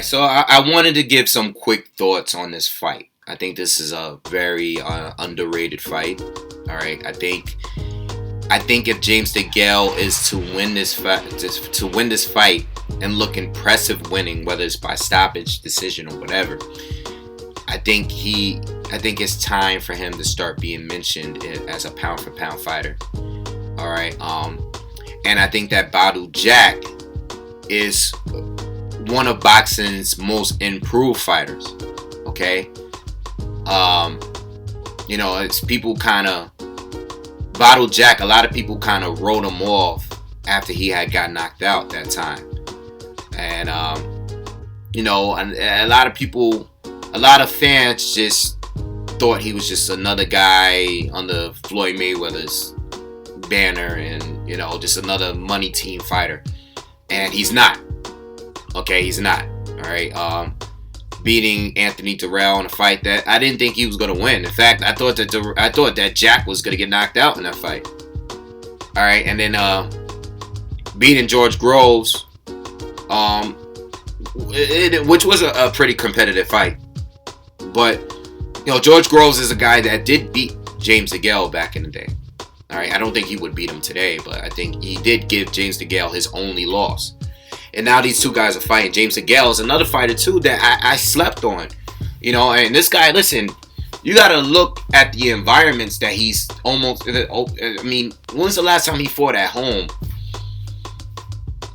so I wanted to give some quick thoughts on this fight. I think this is a very underrated fight. All right, I think if James Degale is to win this fight and look impressive winning, whether it's by stoppage, decision, or whatever, I think it's time for him to start being mentioned as a pound for pound fighter. All right, and I think that Badu Jack is one of boxing's most improved fighters. Okay, it's people kind of Badu Jack. A lot of people kind of wrote him off after he had got knocked out that time, and a lot of people, a lot of fans just thought he was just another guy under Floyd Mayweather's banner, and just another money team fighter, and he's not. Okay, he's not. All right. Beating Anthony Durrell in a fight that I didn't think he was going to win. In fact, I thought that Jack was going to get knocked out in that fight. All right, and then beating George Groves, which was a pretty competitive fight. But George Groves is a guy that did beat James Degale back in the day. All right, I don't think he would beat him today, but I think he did give James Degale his only loss. And now these two guys are fighting. James Degale is another fighter too that I slept on. And this guy, listen, you got to look at the environments that he's almost. I mean, when's the last time he fought at home?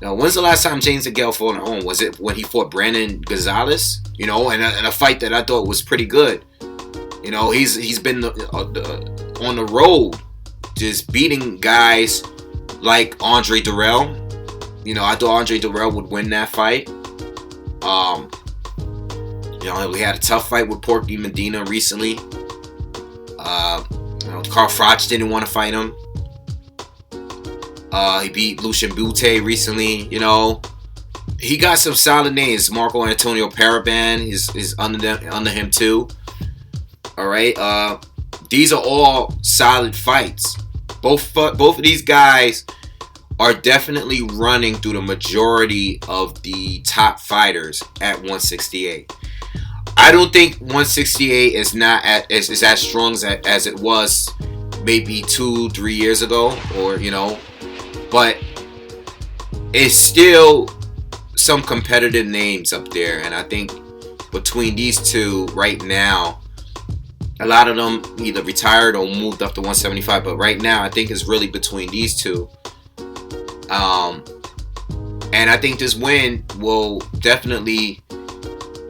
When's the last time James Degale fought at home? Was it when he fought Brandon Gonzalez? And a fight that I thought was pretty good. He's been on the road, just beating guys like Andre Durrell. I thought Andre Durrell would win that fight. We had a tough fight with Porky Medina recently. Carl Froch didn't want to fight him. He beat Lucian Butte recently. He got some solid names. Marco Antonio Paraban is under him too. All right. These are all solid fights. Both of these guys are definitely running through the majority of the top fighters at 168. I don't think 168 is as strong as it was maybe 2-3 years ago, but it's still some competitive names up there, and I think between these two right now, a lot of them either retired or moved up to 175, but right now I think it's really between these two. And I think this win will definitely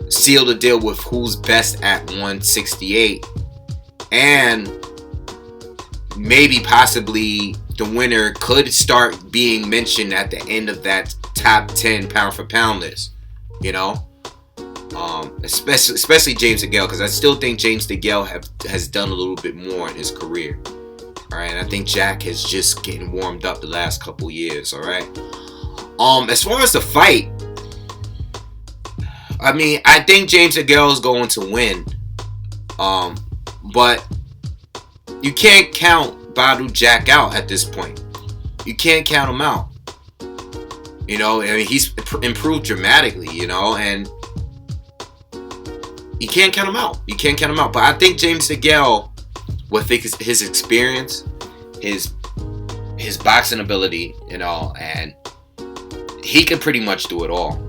seal the deal with who's best at 168, and maybe possibly the winner could start being mentioned at the end of that top 10 pound for pound list. Especially James Degale, because I still think James Degale has done a little bit more in his career. All right, and I think Jack is just getting warmed up the last couple years. All right. As far as the fight, I mean, I think James Degale is going to win. But you can't count Badu Jack out at this point. You can't count him out. He's improved dramatically. And you can't count him out. You can't count him out. But I think James Degale, with his experience, his boxing ability, and he can pretty much do it all,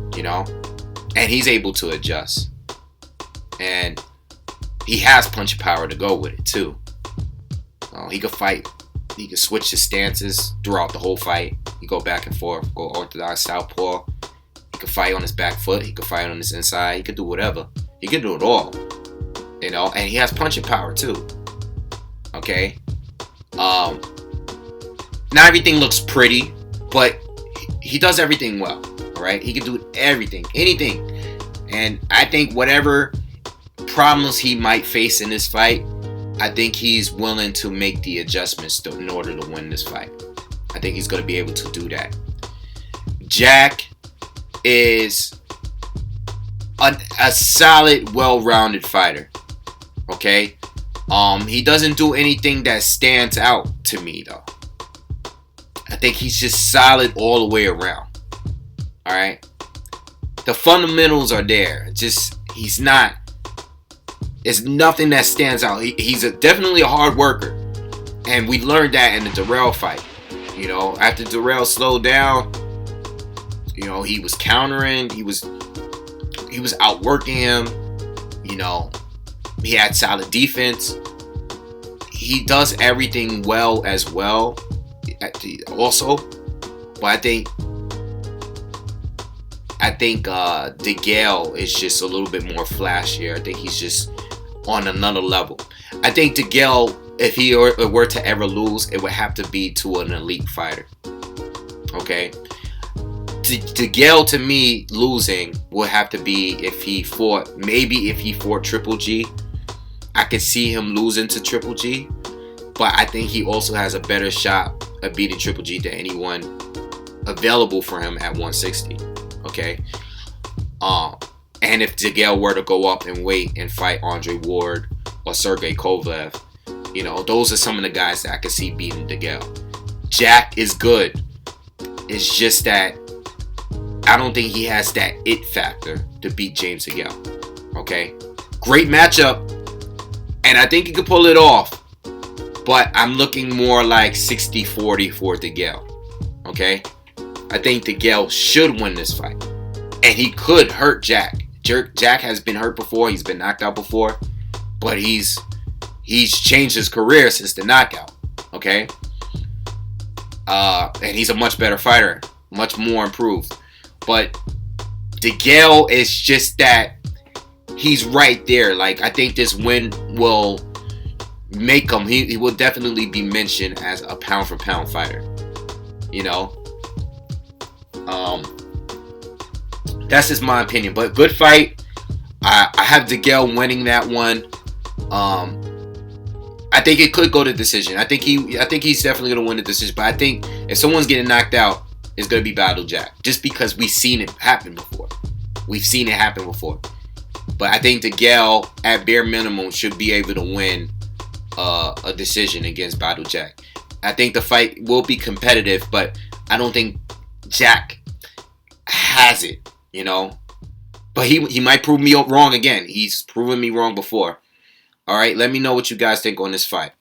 and he's able to adjust, and he has punch power to go with it too. He could fight. He could switch his stances throughout the whole fight. He go back and forth, go orthodox, southpaw. He could fight on his back foot. He could fight on his inside. He could do whatever. He can do it all, and he has punching power too. Okay. Not everything looks pretty, but he does everything well. All right. He can do everything, anything, and I think whatever problems he might face in this fight, I think he's willing to make the adjustments in order to win this fight. I think he's going to be able to do that. Jack is a solid, well-rounded fighter. Okay? He doesn't do anything that stands out to me, though. I think he's just solid all the way around. Alright? The fundamentals are there. Just he's not. There's nothing that stands out. He's definitely a hard worker, and we learned that in the Degale fight. You know, after Degale slowed down, you know, he was countering. He was outworking him. You know, he had solid defense. He does everything well as well. Also, but I think Degale is just a little bit more flashier. I think he's just on another level. I think Degale, if he were to ever lose, it would have to be to an elite fighter. Okay, Degale to me losing would have to be if he fought Triple G. I could see him losing to Triple G, but I think he also has a better shot at beating Triple G than anyone available for him at 160. Okay, and if Degale were to go up and wait and fight Andre Ward or Sergey Kovalev, you know, those are some of the guys that I could see beating Degale. Jack is good. It's just that I don't think he has that it factor to beat James Degale. Okay, great matchup, and I think he could pull it off. But I'm looking more like 60-40 for Degale. Okay, I think Degale should win this fight, and he could hurt Jack. Jack has been hurt before. He's been knocked out before, but he's changed his career since the knockout. Okay, and he's a much better fighter, much more improved. But Degale is just that he's right there. Like, I think this win will make him. He will definitely be mentioned as a pound for pound fighter. You know. That's just my opinion, but good fight. I have Degale winning that one. I think it could go to decision. I think he's definitely gonna win the decision. But I think if someone's getting knocked out, it's gonna be Badu Jack, just because we've seen it happen before. But I think Degale, at bare minimum, should be able to win a decision against Badu Jack. I think the fight will be competitive, but I don't think Jack has it, you know. But he might prove me wrong again. He's proven me wrong before. All right, let me know what you guys think on this fight.